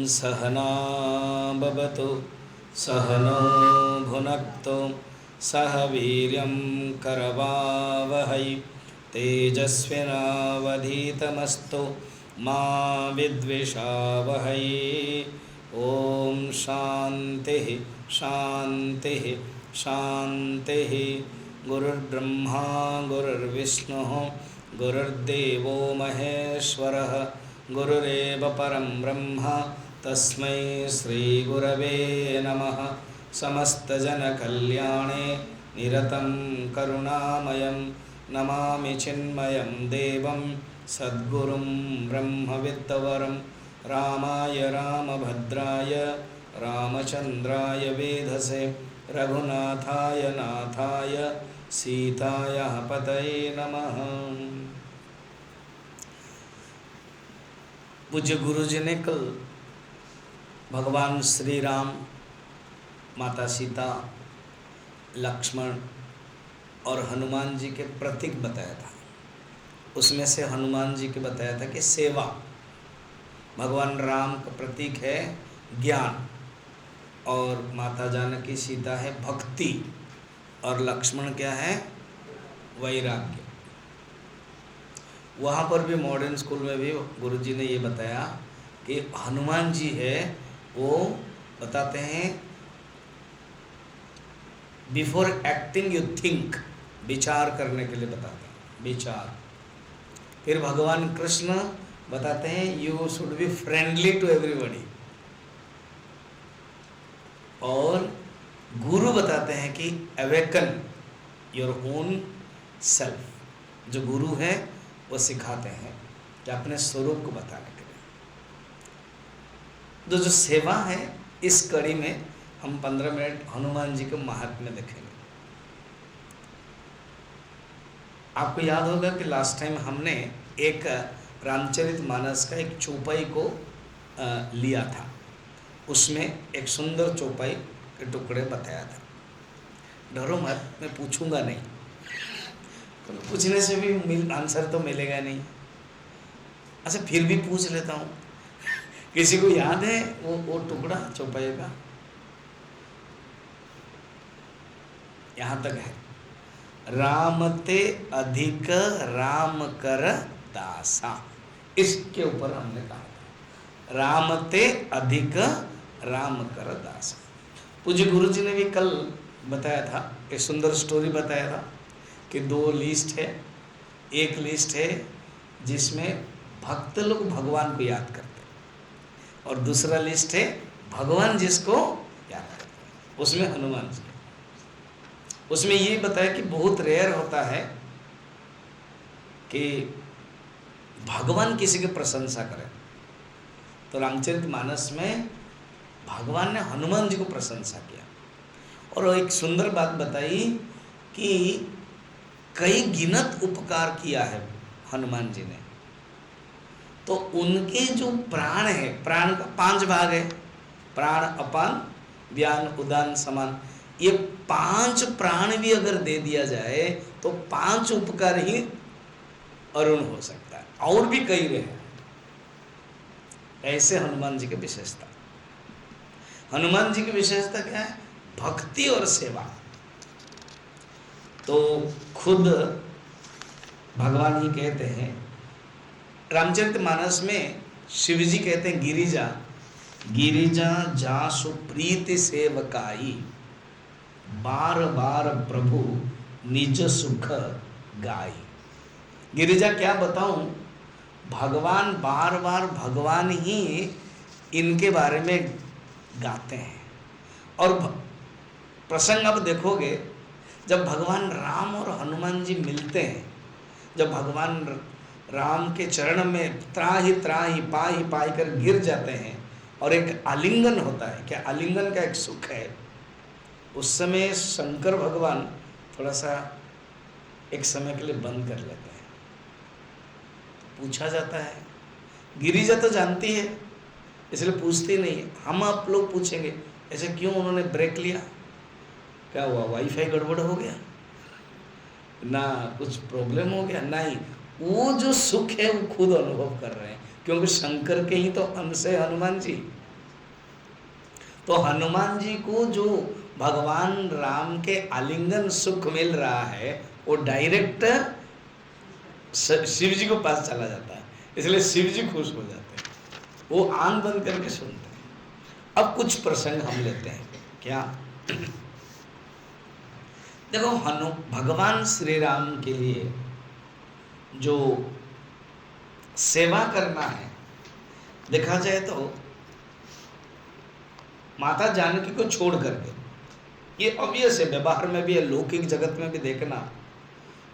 सहना भवतु सहनो भुनक्तु सह वीर्यं करवावहै तेजस्विनावधीतमस्तु मा विद्विषावहै। ओम शांति शांति शांति। गुरुर्ब्रह्मा गुरुर्विष्णुः गुरुर्देवो महेश्वरः गुरुरेव परं ब्रह्म तस्मै श्री गुरवे नमः। समस्तजनकल्याणे निरतं करुणामयं नमामि चिन्मयं देवं सद्गुरुं ब्रह्मविद्वरं रामाय रामभद्राय रामचन्द्राय वेधसे रघुनाथाय नाथाय सीतायाः पतये नमः। पूज्य गुरु जी ने कल भगवान श्री राम, माता सीता, लक्ष्मण और हनुमान जी के प्रतीक बताया था। उसमें से हनुमान जी के बताया था कि सेवा, भगवान राम का प्रतीक है ज्ञान, और माता जानकी सीता है भक्ति, और लक्ष्मण क्या है, वैराग्य। वहाँ पर भी मॉडर्न स्कूल में भी गुरुजी ने ये बताया कि हनुमान जी है, वो बताते हैं बिफोर एक्टिंग यू थिंक, विचार करने के लिए बताते हैं, विचार। फिर भगवान कृष्ण बताते हैं you should be friendly to everybody, और गुरु बताते हैं कि अवेकन योर ओन सेल्फ। जो गुरु है वो सिखाते हैं कि अपने स्वरूप को बताने के लिए। तो जो सेवा है, इस कड़ी में हम 15 मिनट हनुमान जी के महात्म्य देखेंगे। आपको याद होगा कि लास्ट टाइम हमने एक रामचरितमानस का एक चौपाई को लिया था। उसमें एक सुंदर चौपाई के टुकड़े बताया था। डरो मत, मैं पूछूंगा नहीं, तो पूछने से भी आंसर तो मिलेगा नहीं। अच्छा, फिर भी पूछ लेता हूँ, किसी को याद है वो टुकड़ा चौपाई का? यहाँ तक है, राम ते अधिक राम कर दासा। इसके ऊपर हमने कहा था, राम ते अधिक राम कर दासा। पूज्य गुरु जी ने भी कल बताया था, एक सुंदर स्टोरी बताया था कि 2 लिस्ट है। एक लिस्ट है जिसमें भक्त लोग भगवान को याद करते हैं, और दूसरा लिस्ट है भगवान जिसको याद करते हैं, उसमें हनुमान जी। उसमें ये बताया कि बहुत रेयर होता है कि भगवान किसी की प्रशंसा करे। तो रामचरितमानस में भगवान ने हनुमान जी को प्रशंसा किया, और एक सुंदर बात बताई कि कई गिनत उपकार किया है हनुमान जी ने। तो उनके जो प्राण है, प्राण का 5 भाग है, प्राण, अपान, व्यान, उदान, समान। ये 5 प्राण भी अगर दे दिया जाए तो 5 उपकार ही अरुण हो सकता है, और भी कई रहे। ऐसे हनुमान जी की विशेषता। हनुमान जी की विशेषता क्या है? भक्ति और सेवा। तो खुद भगवान ही कहते हैं, रामचरितमानस में शिव जी कहते हैं, गिरिजा गिरिजा जासु प्रीति सेवकाई, बार बार प्रभु निज सुख गाई। गिरिजा क्या बताऊं, भगवान बार बार भगवान ही इनके बारे में गाते हैं। और प्रसंग अब देखोगे, जब भगवान राम और हनुमान जी मिलते हैं, जब भगवान राम के चरण में त्राहि त्राहि पाहि पाहि कर गिर जाते हैं, और एक आलिंगन होता है, क्या आलिंगन का एक सुख है। उस समय शंकर भगवान थोड़ा सा एक समय के लिए बंद कर लेते हैं। पूछा जाता है, गिरिजा तो जानती है इसलिए पूछती नहीं है। हम आप लोग पूछेंगे ऐसे क्यों उन्होंने ब्रेक लिया, क्या हुआ, वाईफाई गड़बड़ हो गया ना, कुछ प्रॉब्लम हो गया? नहीं, वो जो सुख है वो खुद अनुभव कर रहे हैं, क्योंकि शंकर के ही तो अंश है हनुमान जी। तो हनुमान जी को जो भगवान राम के आलिंगन सुख मिल रहा है वो डायरेक्ट शिव जी को पास चला जाता है, इसलिए शिव जी खुश हो जाते हैं, वो आंख बंद करके सुनते हैं। अब कुछ प्रसंग हम लेते हैं। क्या? देखो, भगवान श्री राम के लिए जो सेवा करना है, देखा जाए तो माता जानकी को छोड़ करके, ये ऑब्वियस है, व्यवहार में भी है, लौकिक जगत में भी देखना,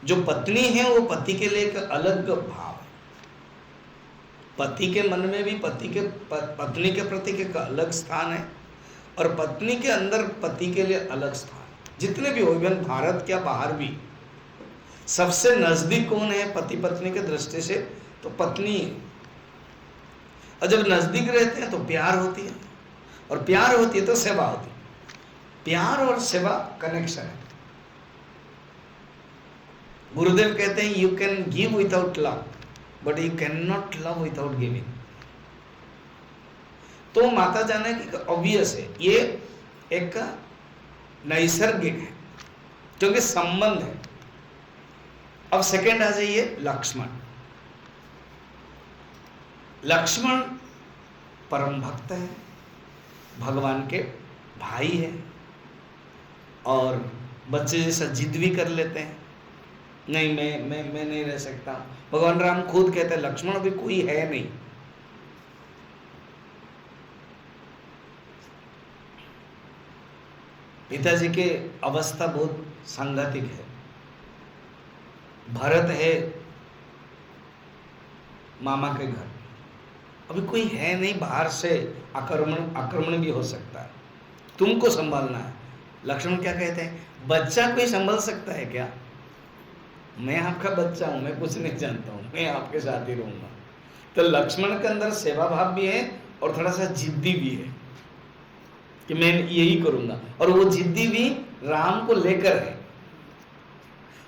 जो पत्नी है वो पति के लिए एक अलग भाव है, पति के मन में भी पत्नी के प्रति एक अलग स्थान है, और पत्नी के अंदर पति के लिए अलग स्थान। जितने भी हो, इवन भारत क्या बाहर भी, सबसे नजदीक कौन है पति पत्नी के दृष्टि से? तो पत्नी है। और जब नजदीक रहते हैं तो प्यार होती है, और प्यार होती है तो सेवा होती है। प्यार और सेवा कनेक्शन है। गुरुदेव कहते हैं you can give without love, but you can not love without giving. तो माता जाने की ऑब्वियस है, ये एक नैसर्गिक है, क्योंकि संबंध है। अब सेकंड आ जाइए लक्ष्मण। लक्ष्मण परम भक्त है, भगवान के भाई है, और बच्चे जैसा जिद भी कर लेते हैं, नहीं मैं नहीं रह सकता। भगवान राम खुद कहते हैं लक्ष्मण अभी कोई है नहीं। पिताजी के अवस्था बहुत सांघातिक है। भरत है मामा के घर, अभी कोई है नहीं, बाहर से आक्रमण भी हो सकता है, तुमको संभालना है। लक्ष्मण क्या कहते हैं, बच्चा कोई संभाल सकता है क्या? मैं आपका बच्चा हूं, मैं कुछ नहीं जानता हूं, मैं आपके साथ ही रहूंगा। तो लक्ष्मण के अंदर सेवा भाव भी है और थोड़ा सा जिद्दी भी है कि मैं यही करूंगा, और वो जिद्दी भी राम को लेकर है।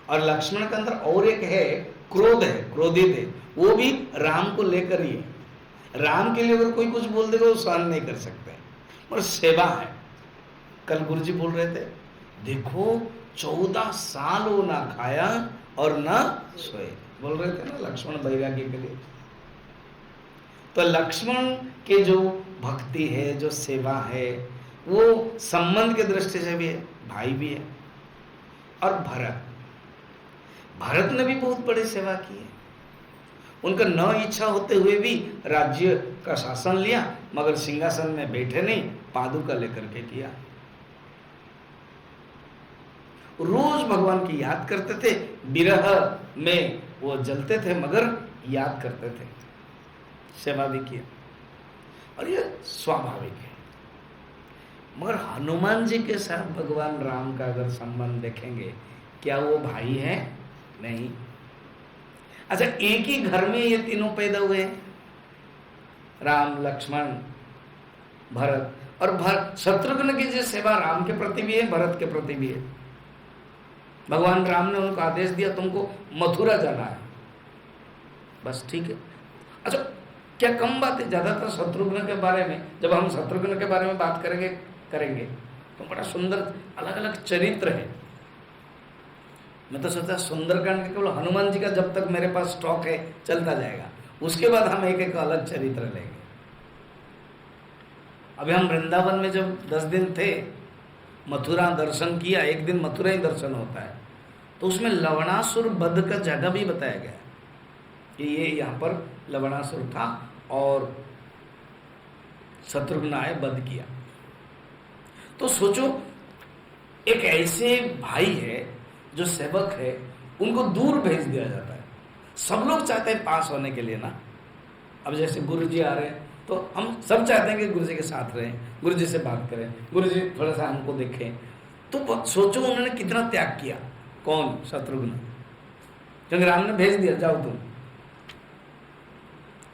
और लक्ष्मण के अंदर और एक है क्रोध है, क्रोधित है, वो भी राम को लेकर ही है। राम के लिए अगर कोई कुछ बोल देगा वो सहन नहीं कर सकते, और सेवा है। कल गुरुजी बोल रहे थे, देखो 14 साल वो ना खाया और ना सोए, बोल रहे थे ना लक्ष्मण बैरागी के लिए। तो लक्ष्मण के जो भक्ति है, जो सेवा है, वो संबंध के दृष्टि से भी है, भाई भी है। और भरत ने भी बहुत बड़ी सेवा की है। उनका न इच्छा होते हुए भी राज्य का शासन लिया, मगर सिंहासन में बैठे नहीं, पादुका लेकर के किया। रोज भगवान की याद करते थे, विरह में वो जलते थे मगर याद करते थे, सेवा भी किया, और ये स्वाभाविक है। मगर हनुमान जी के साथ भगवान राम का अगर संबंध देखेंगे, क्या वो भाई है? नहीं। अच्छा, एक ही घर में ये तीनों पैदा हुए हैं, राम, लक्ष्मण, भरत। और शत्रुघ्न की जो सेवा राम के प्रति भी है, भरत के प्रति भी है। भगवान राम ने उनको आदेश दिया तुमको मथुरा जाना है, बस ठीक है। अच्छा, क्या कम बात है? ज्यादातर शत्रुघ्न के बारे में, जब हम शत्रुघ्न के बारे में बात करेंगे तो बड़ा सुंदर अलग अलग चरित्र है। मैं तो सोचता सुंदरकांड के केवल हनुमान जी का जब तक मेरे पास स्टॉक है चलता जाएगा, उसके बाद हम एक एक अलग चरित्र लेंगे। अभी हम वृंदावन में जब 10 दिन थे, मथुरा दर्शन किया, एक दिन मथुरा ही दर्शन होता है, तो उसमें लवणासुर वध का जगह भी बताया गया कि ये यहाँ पर लवणासुर था और शत्रुघ्न आए, वध किया। तो सोचो, एक ऐसे भाई है जो सेवक है, उनको दूर भेज दिया जाता है। सब लोग चाहते हैं पास होने के लिए ना। अब जैसे गुरुजी आ रहे हैं तो हम सब चाहते हैं कि गुरुजी के साथ रहें, गुरुजी से बात करें, गुरुजी थोड़ा सा हमको देखें। तो सोचो उन्होंने कितना त्याग किया। कौन? शत्रुघ्न। क्योंकि राम ने भेज दिया, जाओ तुम।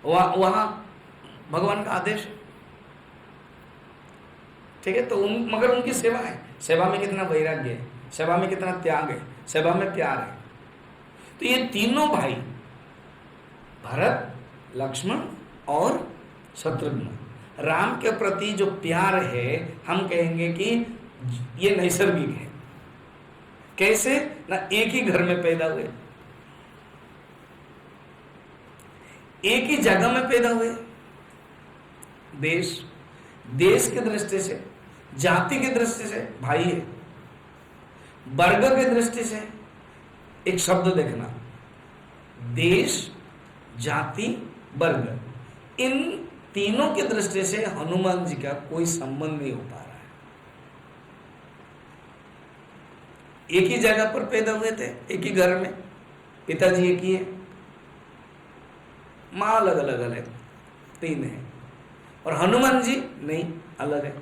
वहां भगवान का आदेश है, ठीक है। तो मगर उनकी सेवा है, सेवा में कितना वैराग्य है, सेवा में कितना त्याग है, सेवा में प्यार है। तो ये तीनों भाई भरत, लक्ष्मण और शत्रुघ्न, राम के प्रति जो प्यार है हम कहेंगे कि ये नैसर्गिक है। कैसे ना, एक ही घर में पैदा हुए, एक ही जगह में पैदा हुए, देश की दृष्टि से, जाति की दृष्टि से भाई है, वर्ग की दृष्टि से एक शब्द देखना, देश, जाति, वर्ग, इन तीनों की दृष्टि से हनुमान जी का कोई संबंध नहीं हो पा रहा है। एक ही जगह पर पैदा हुए थे, एक ही घर में, पिताजी एक ही है, मां अलग अलग अलग तीन है, और हनुमान जी नहीं, अलग है।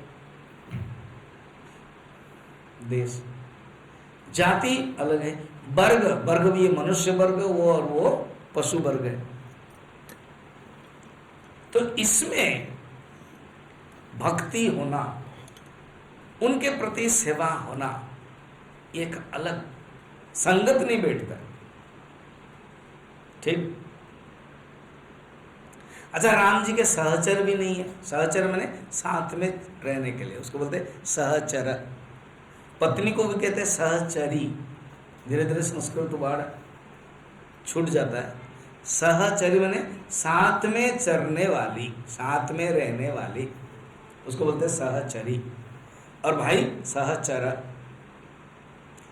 देश, जाति अलग है, वर्ग भी है, मनुष्य वर्ग वो, और वो पशु वर्ग है। तो इसमें भक्ति होना, उनके प्रति सेवा होना, एक अलग संगत नहीं बैठता, ठीक। अच्छा, राम जी के सहचर भी नहीं है। सहचर माने साथ में रहने के लिए, उसको बोलते हैं सहचर। पत्नी को भी कहते हैं सहचरी। धीरे धीरे संस्कृत वर्ड छूट जाता है। सहचरी माने साथ में चरने वाली, साथ में रहने वाली, उसको बोलते हैं सहचरी। और भाई सहचर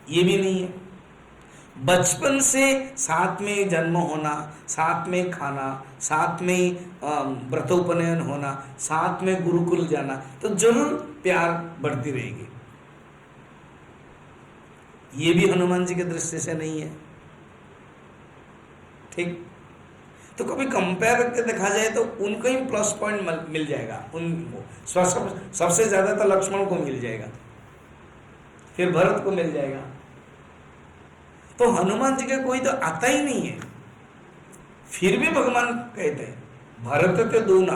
ये भी नहीं है। बचपन से साथ में जन्म होना, साथ में खाना, साथ में व्रतोपनयन होना, साथ में गुरुकुल जाना, तो जरूर प्यार बढ़ती रहेगी। ये भी हनुमान जी की दृष्टि से नहीं है, ठीक। तो कभी कंपेयर करके देखा जाए तो उनको ही प्लस पॉइंट मिल जाएगा, उनको सबसे ज्यादा तो लक्ष्मण को मिल जाएगा, फिर भरत को मिल जाएगा। तो हनुमान जी का कोई तो आता ही नहीं है। फिर भी भगवान कहते हैं भरत तो दूना,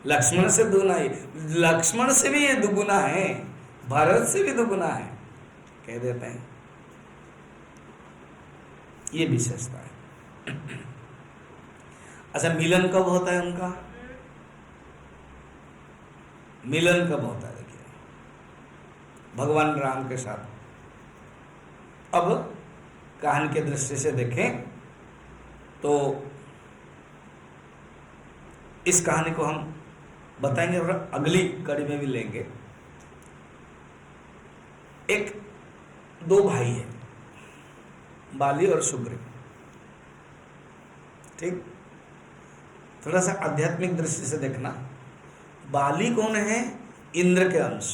लक्ष्मण से दूना है, लक्ष्मण से भी ये दुगुना है, भरत से भी दुगुना है, कह देते हैं। ये विशेषता है। अच्छा, मिलन कब होता है उनका? मिलन कब होता है? देखिए, भगवान राम के साथ। अब कहानी के दृष्टि से देखें तो इस कहानी को हम बताएंगे और अगली कड़ी में भी लेंगे। एक दो भाई है, बाली और सुग्रीव, ठीक। थोड़ा सा आध्यात्मिक दृष्टि से देखना। बाली कौन है? इंद्र के अंश।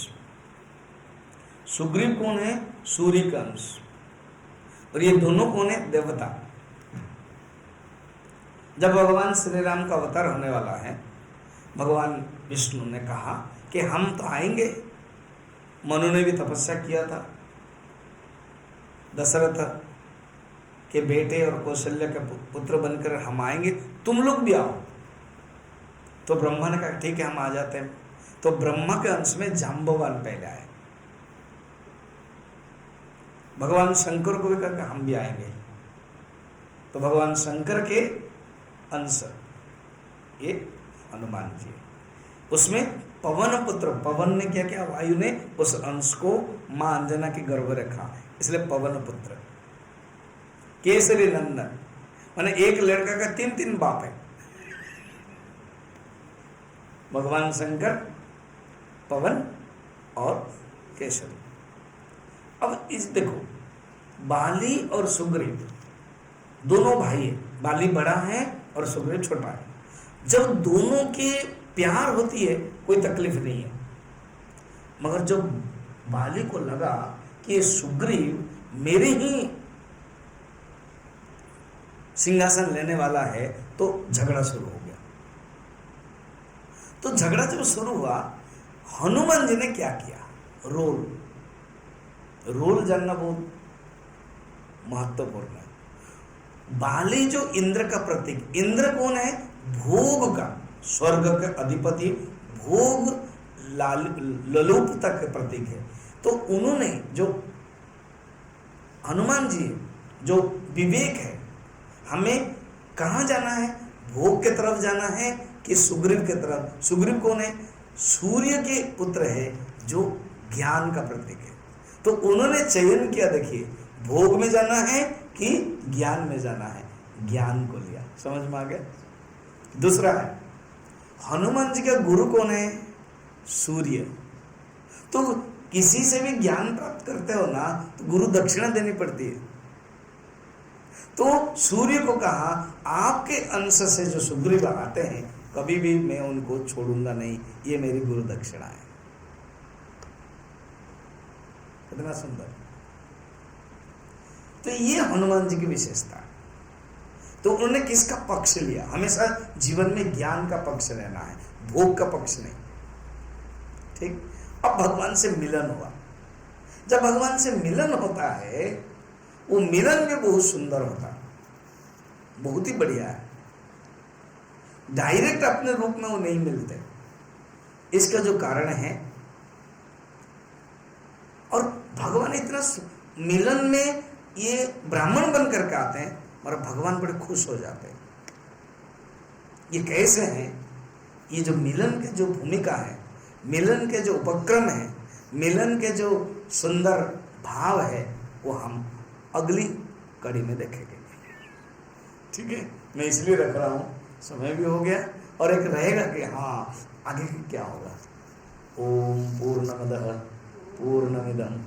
सुग्रीव कौन है? सूर्य का अंश। और ये दोनों कौन है? देवता। जब भगवान श्री राम का अवतार होने वाला है, भगवान विष्णु ने कहा कि हम तो आएंगे। मनु ने भी तपस्या किया था, दशरथ के बेटे और कौशल्य के पुत्र बनकर हम आएंगे, तुम लोग भी आओ। तो ब्रह्मा ने कहा ठीक है, हम आ जाते हैं। तो ब्रह्मा के अंश में जाम्बवान पहले आए। भगवान शंकर को भी कहा हम भी आएंगे। तो भगवान शंकर के अंश ये हनुमान जी, उसमें पवन पुत्र, पवन ने क्या किया? वायु ने उस अंश को मां अंजना के गर्भ रखा, इसलिए पवन पुत्र। केसरी नंदन माने एक लड़का का तीन तीन बाप है। भगवान शंकर, पवन और केसरी। अब इस देखो, बाली और सुग्रीव दोनों भाई है। बाली बड़ा है और सुग्रीव छोटा है। जब दोनों के प्यार होती है कोई तकलीफ नहीं है, मगर जब बाली को लगा कि ये सुग्रीव मेरे ही सिंहासन लेने वाला है, तो झगड़ा शुरू हो गया। तो झगड़ा जब शुरू हुआ, हनुमान जी ने क्या किया? रोल जानना बहुत महत्वपूर्ण है। बाली जो इंद्र का प्रतीक, इंद्र कौन है? भोग का, स्वर्ग के अधिपति, भोग ललोपता के प्रतीक है। तो उन्होंने जो हनुमान जी जो विवेक है, हमें कहां जाना है? भोग के तरफ जाना है कि सुग्रीव के तरफ? सुग्रीव कौन है? सूर्य के पुत्र है, जो ज्ञान का प्रतीक है। तो उन्होंने चयन किया, देखिए, भोग में जाना है कि ज्ञान में जाना है, ज्ञान को लिया। समझ में आ गया? दूसरा है, हनुमान जी का गुरु कौन है? सूर्य। तो किसी से भी ज्ञान प्राप्त करते हो ना, तो गुरु दक्षिणा देनी पड़ती है। तो सूर्य को कहा, आपके अंश से जो सुग्रीव आते हैं, कभी भी मैं उनको छोड़ूंगा नहीं, ये मेरी गुरु दक्षिणा है। कितना सुंदर। तो ये हनुमान जी की विशेषता। तो उन्होंने किसका पक्ष लिया? हमेशा जीवन में ज्ञान का पक्ष लेना है, भोग का पक्ष नहीं। ठीक। अब भगवान से मिलन हुआ। जब भगवान से मिलन होता है, वो मिलन भी बहुत सुंदर होता है, बहुत ही बढ़िया है। डायरेक्ट अपने रूप में वो नहीं मिलते। इसका जो कारण है, और भगवान इतना मिलन में, ये ब्राह्मण बन करके आते हैं और भगवान बड़े खुश हो जाते हैं। ये कैसे हैं? ये जो मिलन के जो भूमिका है, मिलन के जो उपक्रम है, मिलन के जो सुंदर भाव है, वो हम अगली कड़ी में देखेंगे। ठीक है, मैं इसलिए रख रहा हूँ, समय भी हो गया, और एक रहेगा कि हाँ आगे क्या होगा। ओम पूर्णमदः पूर्णमिदं